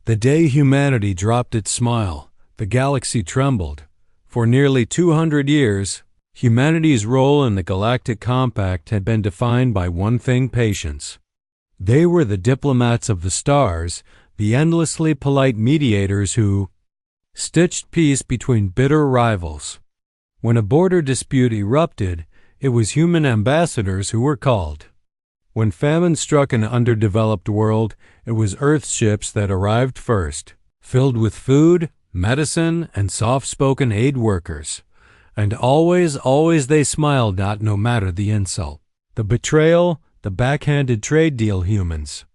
The day humanity dropped its smile, the galaxy trembled. For nearly 200 years, humanity's role in the Galactic Compact had been defined by one thing: patience. They were the diplomats of the stars, the endlessly polite mediators who stitched peace between bitter rivals. When a border dispute erupted, it was human ambassadors who were called. When famine struck an underdeveloped world, it was Earth's ships that arrived first, filled with food, medicine, and soft-spoken aid workers. And always, always they smiled, no matter the insult, the betrayal, the backhanded trade deal. Humans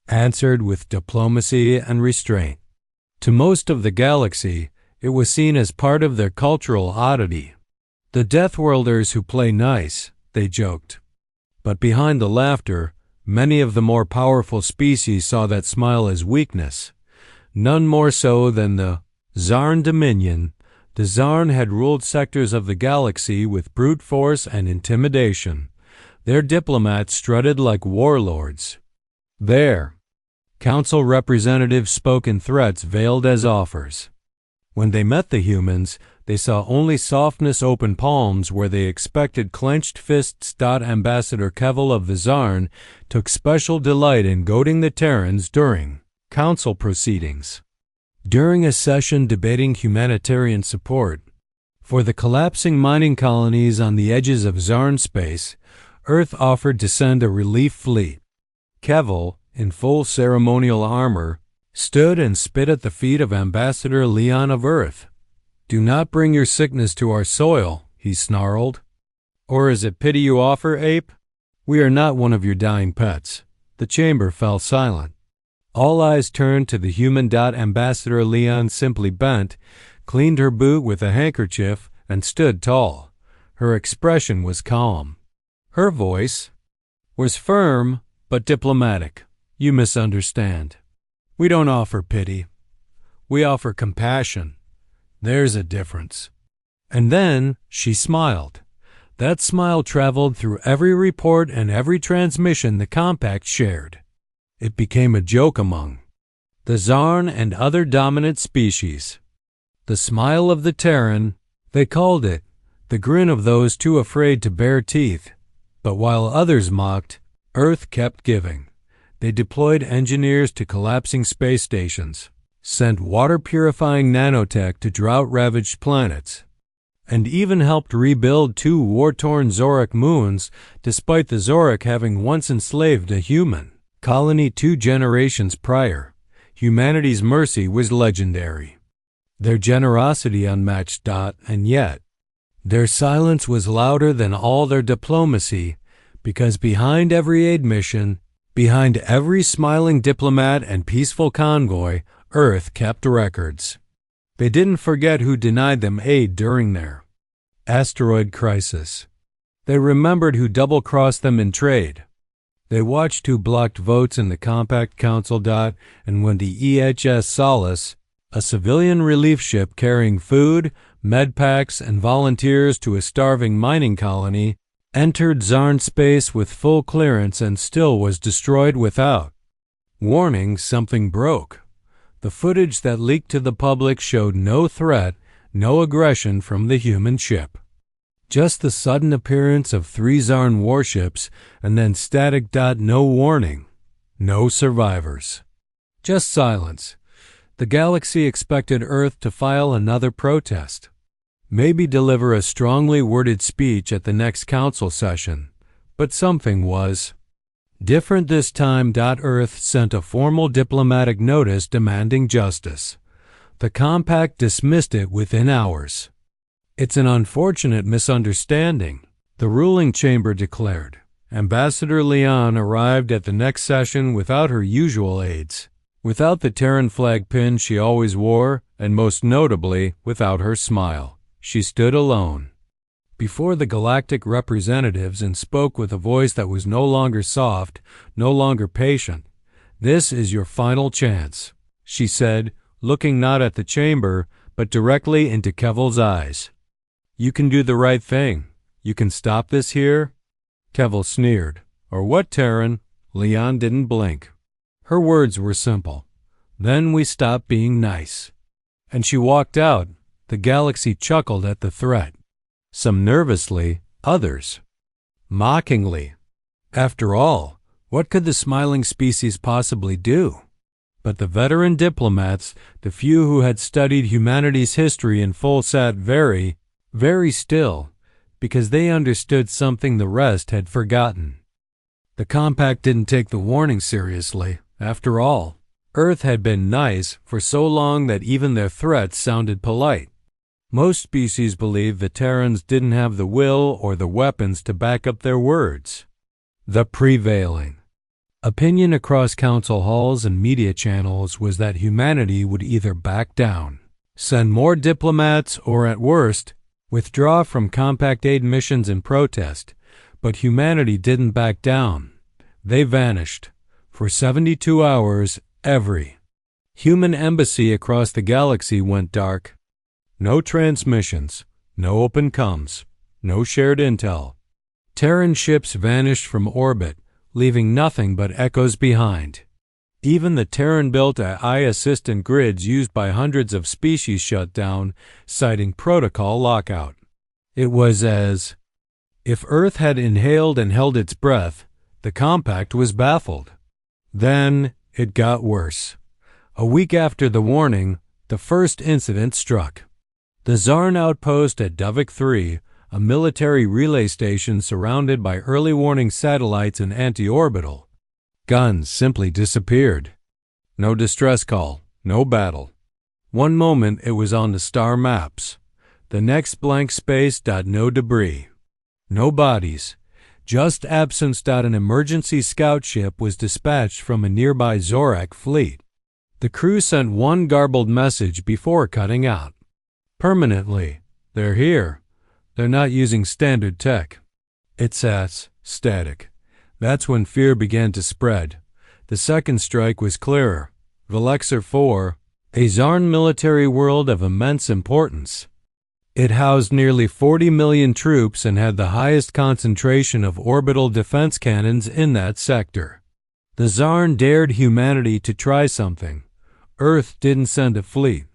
answered with diplomacy and restraint. To most of the galaxy, it was seen as part of their cultural oddity. The Deathworlders who play nice, they joked. But behind the laughter, many of the more powerful species saw that smile as weakness. None more so than the Zarn Dominion. The Zarn had ruled sectors of the galaxy with brute force and intimidation. Their diplomats strutted like warlords. Their council representatives spoke in threats veiled as offers. When they met the humans, they saw only softness, open palms where they expected clenched fists. Ambassador Kevel of the Zarn took special delight in goading the Terrans during council proceedings. During a session debating humanitarian support for the collapsing mining colonies on the edges of Zarn space, Earth offered to send a relief fleet. Kevel, in full ceremonial armor, stood and spit at the feet of Ambassador Leon of Earth. "Do not bring your sickness to our soil," he snarled. "Or is it pity you offer, ape? We are not one of your dying pets." The chamber fell silent. All eyes turned to the human. Ambassador Leon simply bent, cleaned her boot with a handkerchief, and stood tall. Her expression was calm. Her voice was firm but diplomatic. "You misunderstand. We don't offer pity. We offer compassion. There's a difference." And then she smiled. That smile traveled through every report and every transmission the Compact shared. It became a joke among the Zarn and other dominant species. The smile of the Terran, they called it, the grin of those too afraid to bare teeth. But while others mocked, Earth kept giving. They deployed engineers to collapsing space stations, sent water-purifying nanotech to drought-ravaged planets, and even helped rebuild 2 war-torn Zorak moons, despite the Zorak having once enslaved a human colony 2 generations prior. Humanity's mercy was legendary, their generosity unmatched. And yet, their silence was louder than all their diplomacy, because behind every aid mission, behind every smiling diplomat and peaceful convoy, Earth kept records. They didn't forget who denied them aid during their asteroid crisis. They remembered who double-crossed them in trade. They watched who blocked votes in the Compact Council. And when the EHS Solace, a civilian relief ship carrying food, medpacks, and volunteers to a starving mining colony, entered Zarn space with full clearance and still was destroyed without warning, something broke. The footage that leaked to the public showed no threat, no aggression from the human ship. Just the sudden appearance of 3 Zarn warships and then static. No warning, no survivors. Just silence. The galaxy expected Earth to file another protest. Maybe deliver a strongly worded speech at the next council session. But something was different this time. Earth sent a formal diplomatic notice demanding justice. The Compact dismissed it within hours. "It's an unfortunate misunderstanding," the ruling chamber declared. Ambassador Leon arrived at the next session without her usual aides, without the Terran flag pin she always wore, and most notably, without her smile. She stood alone before the galactic representatives and spoke with a voice that was no longer soft, no longer patient. "This is your final chance," she said, looking not at the chamber, but directly into Kevel's eyes. "You can do the right thing. You can stop this here." Kevel sneered. "Or what, Terran?" Leon didn't blink. Her words were simple. Then we stopped being nice." And she walked out. The galaxy chuckled at the threat. Some nervously, others mockingly. After all, what could the smiling species possibly do? But the veteran diplomats, the few who had studied humanity's history in full, sat very, very still, because they understood something the rest had forgotten. The compact didn't take the warning seriously. After all, Earth had been nice for so long that even their threats sounded polite. Most species believed the Terrans didn't have the will or the weapons to back up their words. The prevailing opinion across council halls and media channels was that humanity would either back down, send more diplomats, or at worst, withdraw from compact aid missions in protest. But humanity didn't back down. They vanished. For 72 hours, every human embassy across the galaxy went dark. No transmissions, no open comms, no shared intel. Terran ships vanished from orbit, leaving nothing but echoes behind. Even the Terran-built AI assistant grids used by hundreds of species shut down, citing protocol lockout. It was as if Earth had inhaled and held its breath. The compact was baffled. Then it got worse. A week after the warning, the first incident struck. The Zarn outpost at Duvik 3, a military relay station surrounded by early warning satellites and anti-orbital guns, simply disappeared. No distress call, no battle. One moment it was on the star maps. The next blank space. No debris. No bodies. Just absence. An emergency scout ship was dispatched from a nearby Zorak fleet. The crew sent one garbled message before cutting out. Permanently. They're here. They're not using standard tech. It sat static. That's when fear began to spread. The second strike was clearer. Velexer 4, a Zarn military world of immense importance. It housed nearly 40 million troops and had the highest concentration of orbital defense cannons in that sector. The Zarn dared humanity to try something. Earth didn't send a fleet.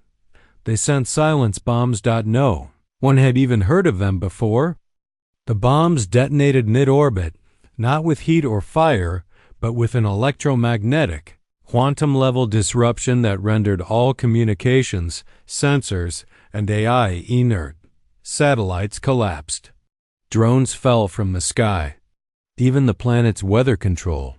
They sent silence bombs. No one had even heard of them before. The bombs detonated mid-orbit, not with heat or fire, but with an electromagnetic, quantum-level disruption that rendered all communications, sensors, and AI inert. Satellites collapsed. Drones fell from the sky. Even the planet's weather control.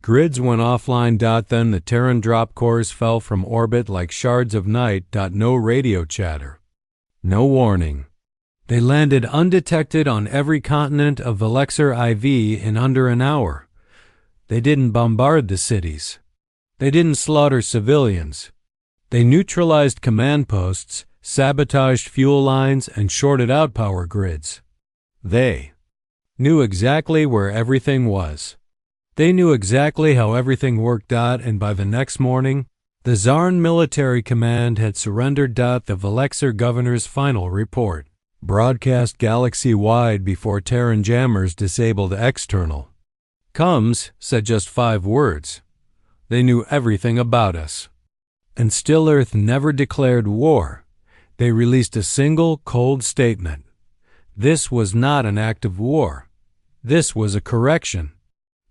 Grids went offline. Then the Terran drop cores fell from orbit like shards of night. No radio chatter. No warning. They landed undetected on every continent of Velexer IV in under an hour. They didn't bombard the cities. They didn't slaughter civilians. They neutralized command posts, sabotaged fuel lines, and shorted out power grids. They knew exactly where everything was. They knew exactly how everything worked. And by the next morning, the Zarn military command had surrendered. The Velexer governor's final report, broadcast galaxy-wide before Terran jammers disabled external comms, said just 5 words. They knew everything about us. And still Earth never declared war. They released a single cold statement. This was not an act of war. This was a correction.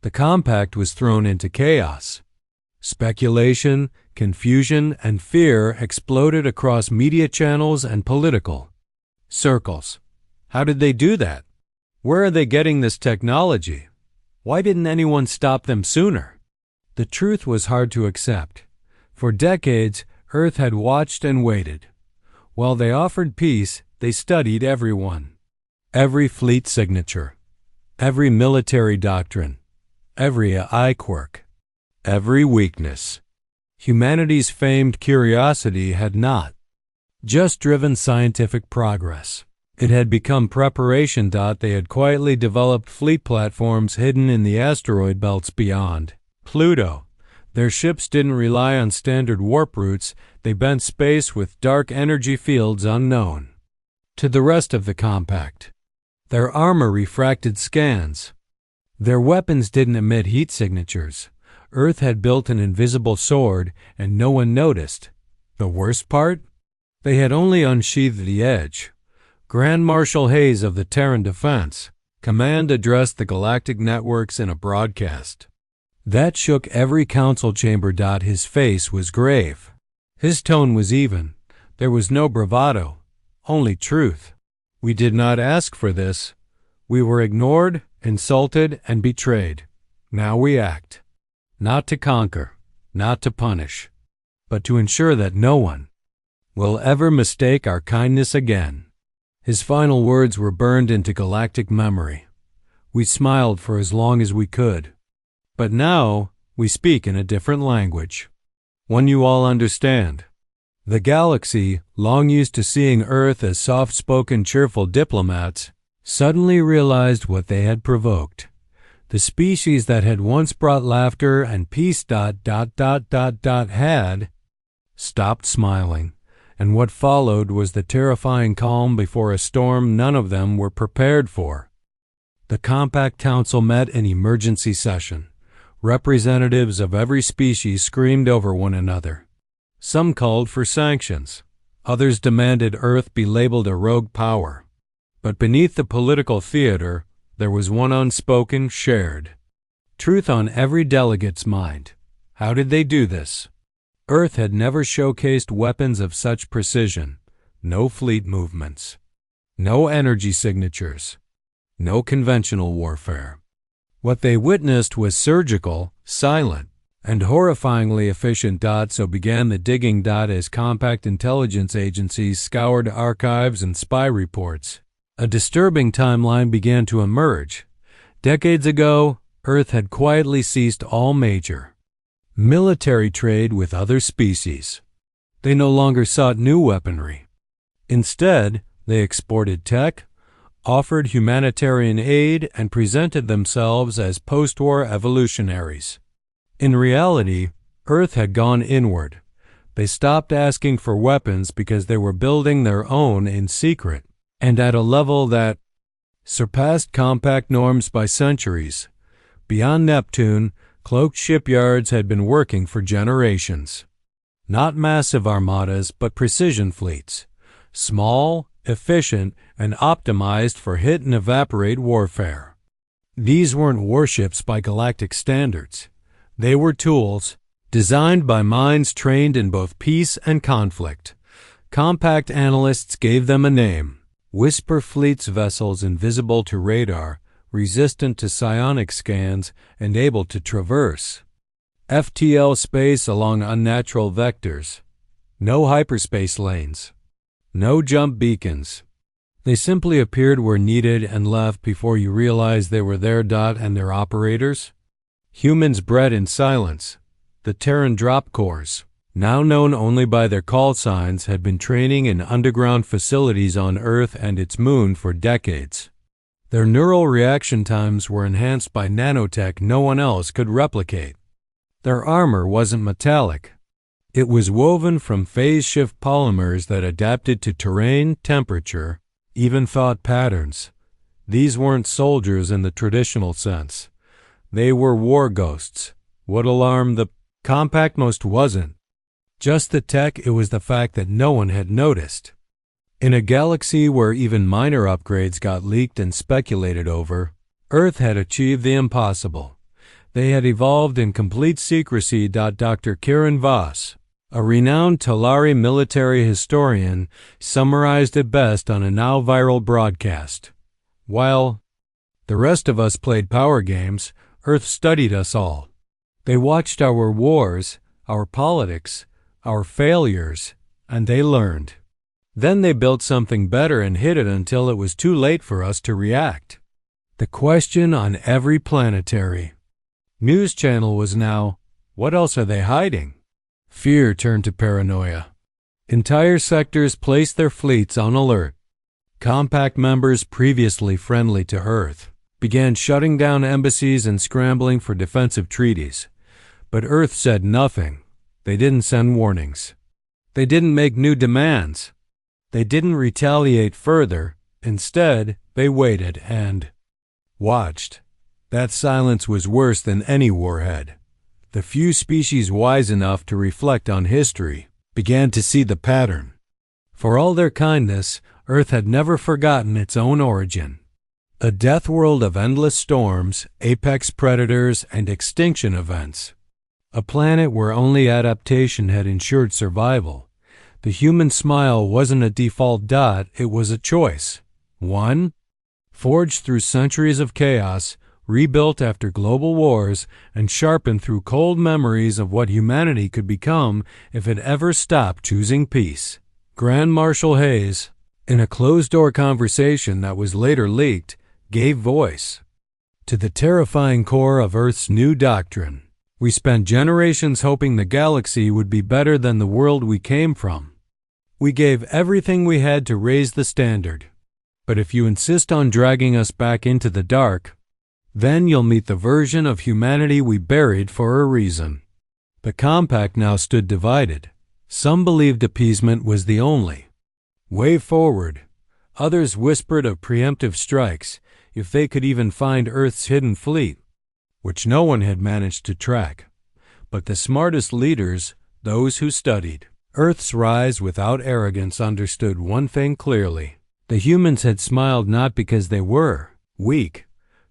The compact was thrown into chaos. Speculation, confusion, and fear exploded across media channels and political circles. How did they do that? Where are they getting this technology? Why didn't anyone stop them sooner? The truth was hard to accept. For decades, Earth had watched and waited. While they offered peace, they studied everyone. Every fleet signature. Every military doctrine. Every AI quirk. Every weakness. Humanity's famed curiosity had not just driven scientific progress. It had become preparation. They had quietly developed fleet platforms hidden in the asteroid belts beyond Pluto. Their ships didn't rely on standard warp routes. They bent space with dark energy fields unknown to the rest of the compact. Their armor refracted scans. Their weapons didn't emit heat signatures. Earth had built an invisible sword, and no one noticed. The worst part? They had only unsheathed the edge. Grand Marshal Hayes of the Terran Defense Command addressed the galactic networks in a broadcast. That shook every council chamber. His face was grave. His tone was even. There was no bravado, only truth. We did not ask for this. We were ignored, insulted, and betrayed. Now we act. Not to conquer, not to punish, but to ensure that no one will ever mistake our kindness again. His final words were burned into galactic memory. We smiled for as long as we could. But now we speak in a different language, one you all understand. The galaxy, long used to seeing Earth as soft-spoken, cheerful diplomats, suddenly realized what they had provoked. The species that had once brought laughter and peace had stopped smiling, and what followed was the terrifying calm before a storm none of them were prepared for. The Compact Council met in emergency session. Representatives of every species screamed over one another. Some called for sanctions. Others demanded Earth be labeled a rogue power. But beneath the political theater, there was one unspoken, shared truth on every delegate's mind. How did they do this? Earth had never showcased weapons of such precision. No fleet movements. No energy signatures. No conventional warfare. What they witnessed was surgical, silent, and horrifyingly efficient. So began the digging. As compact intelligence agencies scoured archives and spy reports, a disturbing timeline began to emerge. Decades ago, Earth had quietly ceased all major military trade with other species. They no longer sought new weaponry. Instead, they exported tech, offered humanitarian aid, and presented themselves as post-war evolutionaries. In reality, Earth had gone inward. They stopped asking for weapons because they were building their own in secret, and at a level that surpassed compact norms by centuries. Beyond Neptune, cloaked shipyards had been working for generations. Not massive armadas, but precision fleets. Small, efficient, and optimized for hit and evaporate warfare. These weren't warships by galactic standards. They were tools designed by minds trained in both peace and conflict. Compact analysts gave them a name: Whisper Fleet's vessels, invisible to radar, resistant to psionic scans, and able to traverse FTL space along unnatural vectors. No hyperspace lanes. No jump beacons. They simply appeared where needed and left before you realized they were there. And their operators? Humans bred in silence. The Terran drop corps, now known only by their call signs, had been training in underground facilities on Earth and its moon for decades. Their neural reaction times were enhanced by nanotech no one else could replicate. Their armor wasn't metallic. It was woven from phase-shift polymers that adapted to terrain, temperature, even thought patterns. These weren't soldiers in the traditional sense. They were war ghosts. What alarmed the Compact most wasn't just the tech, it was the fact that no one had noticed. In a galaxy where even minor upgrades got leaked and speculated over, Earth had achieved the impossible. They had evolved in complete secrecy. Dr. Kieran Voss, a renowned Talari military historian, summarized it best on a now viral broadcast. While the rest of us played power games, Earth studied us all. They watched our wars, our politics, our failures, and they learned. Then they built something better and hid it until it was too late for us to react. The question on every planetary news channel was now, what else are they hiding? Fear turned to paranoia. Entire sectors placed their fleets on alert. Compact members previously friendly to Earth began shutting down embassies and scrambling for defensive treaties. But Earth said nothing. They didn't send warnings. They didn't make new demands. They didn't retaliate further. Instead, they waited and watched. That silence was worse than any warhead. The few species wise enough to reflect on history began to see the pattern. For all their kindness, Earth had never forgotten its own origin. A death world of endless storms, apex predators, and extinction events. A planet where only adaptation had ensured survival. The human smile wasn't a default dot, it was a choice. One, forged through centuries of chaos, rebuilt after global wars, and sharpened through cold memories of what humanity could become if it ever stopped choosing peace. Grand Marshal Hayes, in a closed-door conversation that was later leaked, gave voice to the terrifying core of Earth's new doctrine. We spent generations hoping the galaxy would be better than the world we came from. We gave everything we had to raise the standard. But if you insist on dragging us back into the dark, then you'll meet the version of humanity we buried for a reason. The compact now stood divided. Some believed appeasement was the only way forward. Others whispered of preemptive strikes if they could even find Earth's hidden fleet, which no one had managed to track. But the smartest leaders, those who studied Earth's rise without arrogance, understood one thing clearly. The humans had smiled not because they were weak.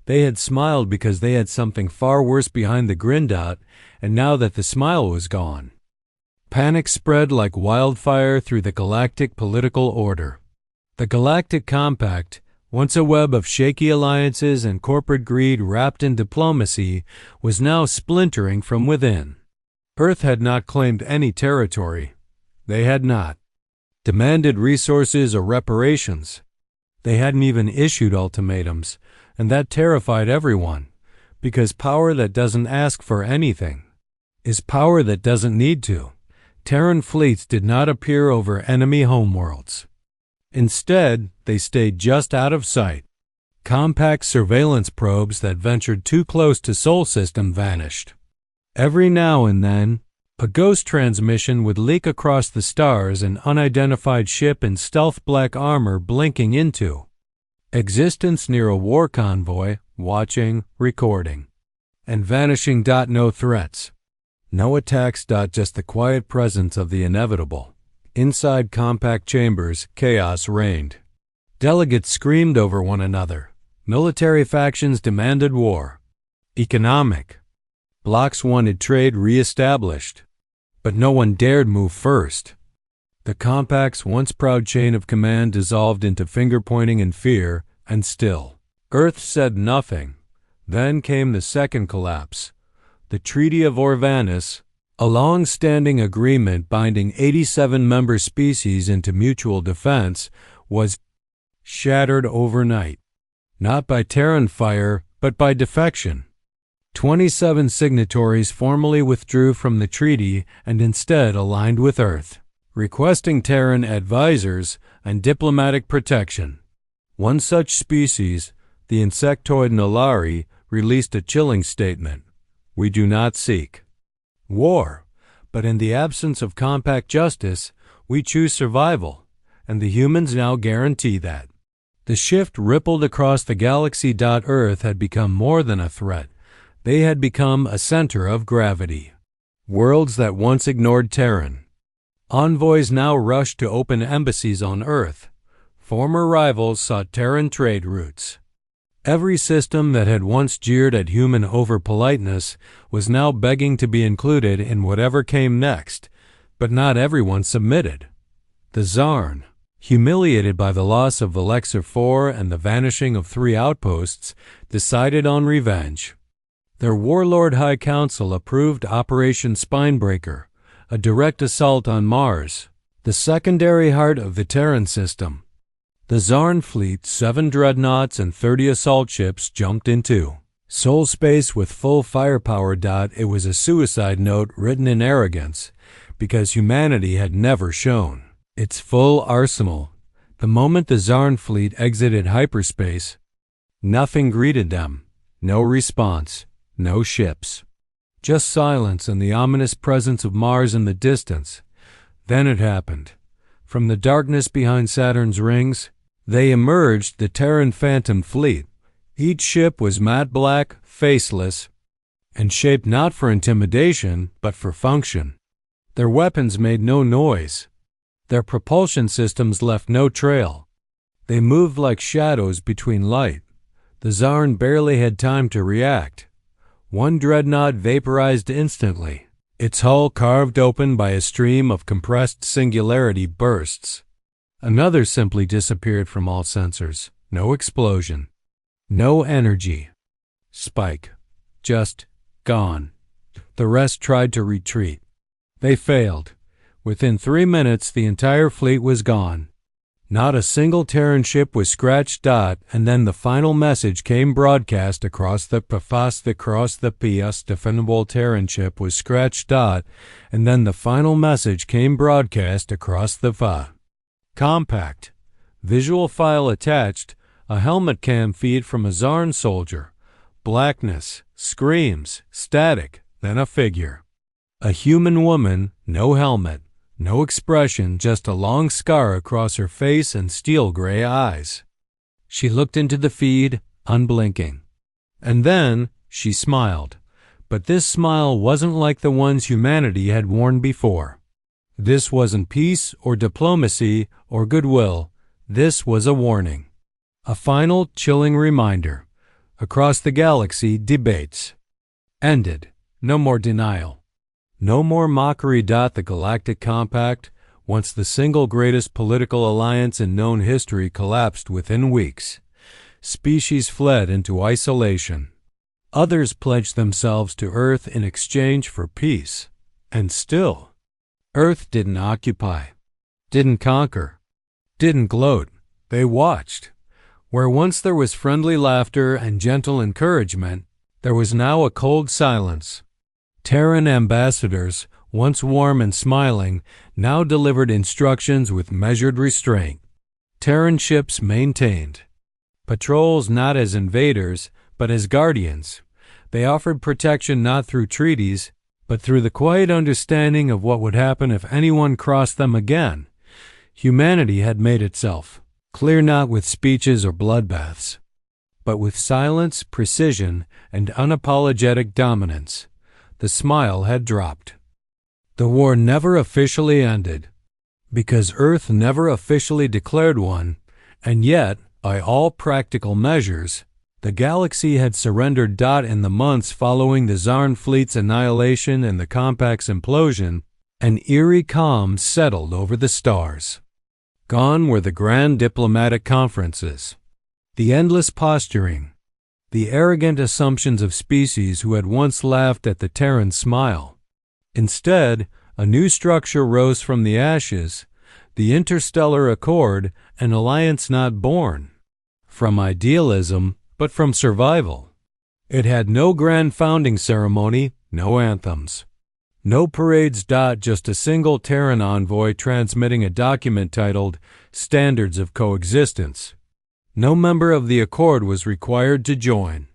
They had smiled because they had something far worse behind the grin dot, and now that the smile was gone, panic spread like wildfire through the galactic political order. The Galactic Compact, once a web of shaky alliances and corporate greed wrapped in diplomacy, was now splintering from within. Earth had not claimed any territory. They had not demanded resources or reparations. They hadn't even issued ultimatums, and that terrified everyone, because power that doesn't ask for anything is power that doesn't need to. Terran fleets did not appear over enemy homeworlds. Instead, they stayed just out of sight. Compact surveillance probes that ventured too close to Sol System vanished. Every now and then, a ghost transmission would leak across the stars, an unidentified ship in stealth black armor blinking into existence near a war convoy, watching, recording, and vanishing. No threats. No attacks. Just the quiet presence of the inevitable. Inside compact chambers, chaos reigned. Delegates screamed over one another. Military factions demanded war. Economic blocs wanted trade re-established. But no one dared move first. The compact's once proud chain of command dissolved into finger-pointing and fear, and still Earth said nothing. Then came the second collapse. The Treaty of Orvanis, a long-standing agreement binding 87 member species into mutual defense, was shattered overnight. Not by Terran fire, but by defection. 27 signatories formally withdrew from the treaty and instead aligned with Earth, requesting Terran advisors and diplomatic protection. One such species, the insectoid Nulari, released a chilling statement. We do not seek war, but in the absence of compact justice, we choose survival, and the humans now guarantee that. The shift rippled across the galaxy. Earth had become more than a threat. They had become a center of gravity. Worlds that once ignored Terran envoys now rushed to open embassies on Earth. Former rivals sought Terran trade routes. Every system that had once jeered at human over-politeness was now begging to be included in whatever came next, but not everyone submitted. The Zarn, humiliated by the loss of Valexa 4 and the vanishing of 3 outposts, decided on revenge. Their warlord High Council approved Operation Spinebreaker, a direct assault on Mars, the secondary heart of the Terran system. The Zarn fleet, 7 dreadnoughts and 30 assault ships, jumped into Sol space with full firepower. It was a suicide note written in arrogance, because humanity had never shown its full arsenal. The moment the Zarn fleet exited hyperspace, nothing greeted them. No response. No ships. Just silence and the ominous presence of Mars in the distance. Then it happened. From the darkness behind Saturn's rings, they emerged, the Terran Phantom fleet. Each ship was matte black, faceless, and shaped not for intimidation, but for function. Their weapons made no noise. Their propulsion systems left no trail. They moved like shadows between light. The Zarn barely had time to react. One dreadnought vaporized instantly, its hull carved open by a stream of compressed singularity bursts. Another simply disappeared from all sensors. No explosion. No energy. Spike. Just gone. The rest tried to retreat. They failed. Within 3 minutes, the entire fleet was gone. Not a single Terran ship was scratched. And then the final message came broadcast across the PFAS. Across the PS defendable Terran ship was scratched. And then the final message came broadcast across the FA. Compact. Visual file attached. A helmet cam feed from a Zarn soldier. Blackness. Screams. Static. Then a figure. A human woman. No helmet. No expression, just a long scar across her face and steel-gray eyes. She looked into the feed, unblinking. And then she smiled. But this smile wasn't like the ones humanity had worn before. This wasn't peace or diplomacy or goodwill. This was a warning. A final, chilling reminder. Across the galaxy, debates ended. No more denial. No more mockery. The Galactic Compact, once the single greatest political alliance in known history, collapsed within weeks. Species fled into isolation. Others pledged themselves to Earth in exchange for peace. And still, Earth didn't occupy, didn't conquer, didn't gloat. They watched. Where once there was friendly laughter and gentle encouragement, there was now a cold silence. Terran ambassadors, once warm and smiling, now delivered instructions with measured restraint. Terran ships maintained patrols not as invaders, but as guardians. They offered protection not through treaties, but through the quiet understanding of what would happen if anyone crossed them again. Humanity had made itself clear, not with speeches or bloodbaths, but with silence, precision, and unapologetic dominance. The smile had dropped. The war never officially ended, because Earth never officially declared one, and yet, by all practical measures, the galaxy had surrendered. In the months following the Zarn fleet's annihilation and the Compact's implosion, an eerie calm settled over the stars. Gone were the grand diplomatic conferences, the endless posturing, the arrogant assumptions of species who had once laughed at the Terran smile. Instead, a new structure rose from the ashes, the Interstellar Accord, an alliance not born from idealism, but from survival. It had no grand founding ceremony, no anthems, no parades. Just a single Terran envoy transmitting a document titled Standards of Coexistence. No member of the Accord was required to join.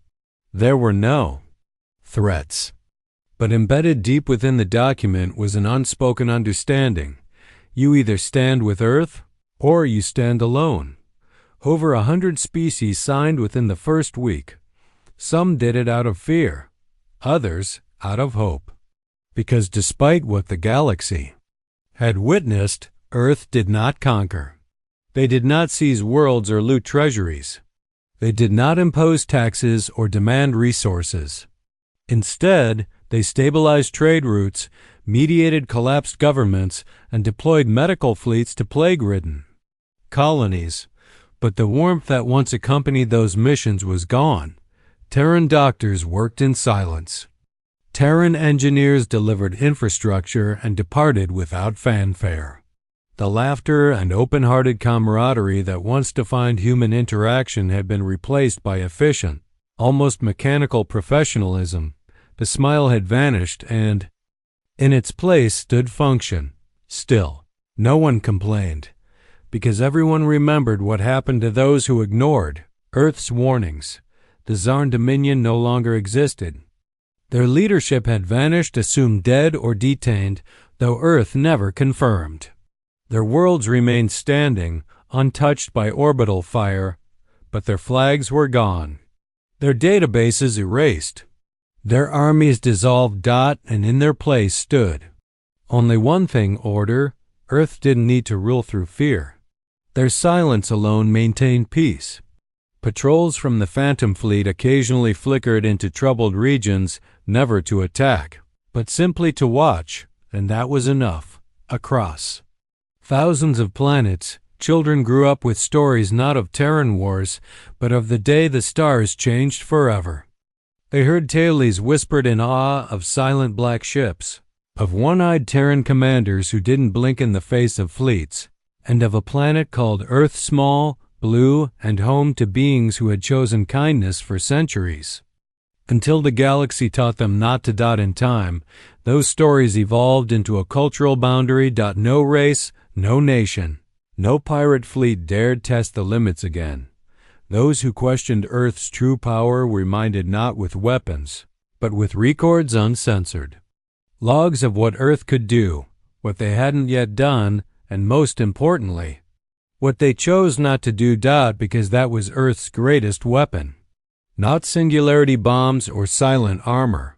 There were no threats. But embedded deep within the document was an unspoken understanding. You either stand with Earth, or you stand alone. Over 100 species signed within the first week. Some did it out of fear, others out of hope. Because despite what the galaxy had witnessed, Earth did not conquer. They did not seize worlds or loot treasuries. They did not impose taxes or demand resources. Instead, they stabilized trade routes, mediated collapsed governments, and deployed medical fleets to plague-ridden colonies. But the warmth that once accompanied those missions was gone. Terran doctors worked in silence. Terran engineers delivered infrastructure and departed without fanfare. The laughter and open-hearted camaraderie that once defined human interaction had been replaced by efficient, almost mechanical professionalism. The smile had vanished and, in its place, stood function. Still, no one complained, because everyone remembered what happened to those who ignored Earth's warnings. The Zarn Dominion no longer existed. Their leadership had vanished, assumed dead or detained, though Earth never confirmed. Their worlds remained standing, untouched by orbital fire, but their flags were gone. Their databases erased. Their armies dissolved, and in their place stood only one thing: order. Earth didn't need to rule through fear. Their silence alone maintained peace. Patrols from the Phantom Fleet occasionally flickered into troubled regions, never to attack, but simply to watch, and that was enough. Across thousands of planets, children grew up with stories not of Terran wars, but of the day the stars changed forever. They heard tales whispered in awe of silent black ships, of one-eyed Terran commanders who didn't blink in the face of fleets, and of a planet called Earth, small, blue, and home to beings who had chosen kindness for centuries. Until the galaxy taught them not to dot in time, those stories evolved into a cultural boundary. No race, no nation, no pirate fleet dared test the limits again. Those who questioned Earth's true power were reminded not with weapons, but with records uncensored. Logs of what Earth could do, what they hadn't yet done, and most importantly, what they chose not to do. Because that was Earth's greatest weapon. Not singularity bombs or silent armor.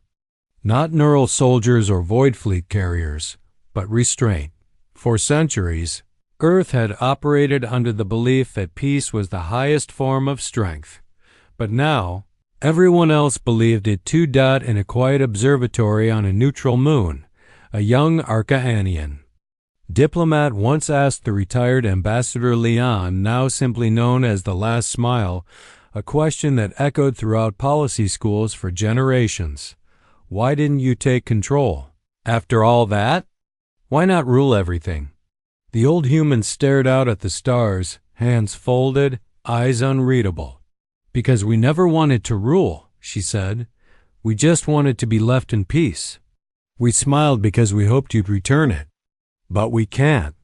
Not neural soldiers or void fleet carriers, but restraint. For centuries, Earth had operated under the belief that peace was the highest form of strength. But now, everyone else believed it too. In a quiet observatory on a neutral moon, a young Archaanian diplomat once asked the retired Ambassador Leon, now simply known as the Last Smile, a question that echoed throughout policy schools for generations. Why didn't you take control? After all that? Why not rule everything? The old human stared out at the stars, hands folded, eyes unreadable. Because we never wanted to rule, she said. We just wanted to be left in peace. We smiled because we hoped you'd return it. But we can't.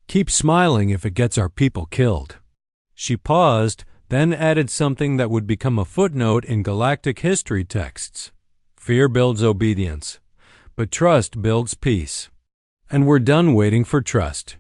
Keep smiling if it gets our people killed. She paused, then added something that would become a footnote in galactic history texts. Fear builds obedience, but trust builds peace. And we're done waiting for trust.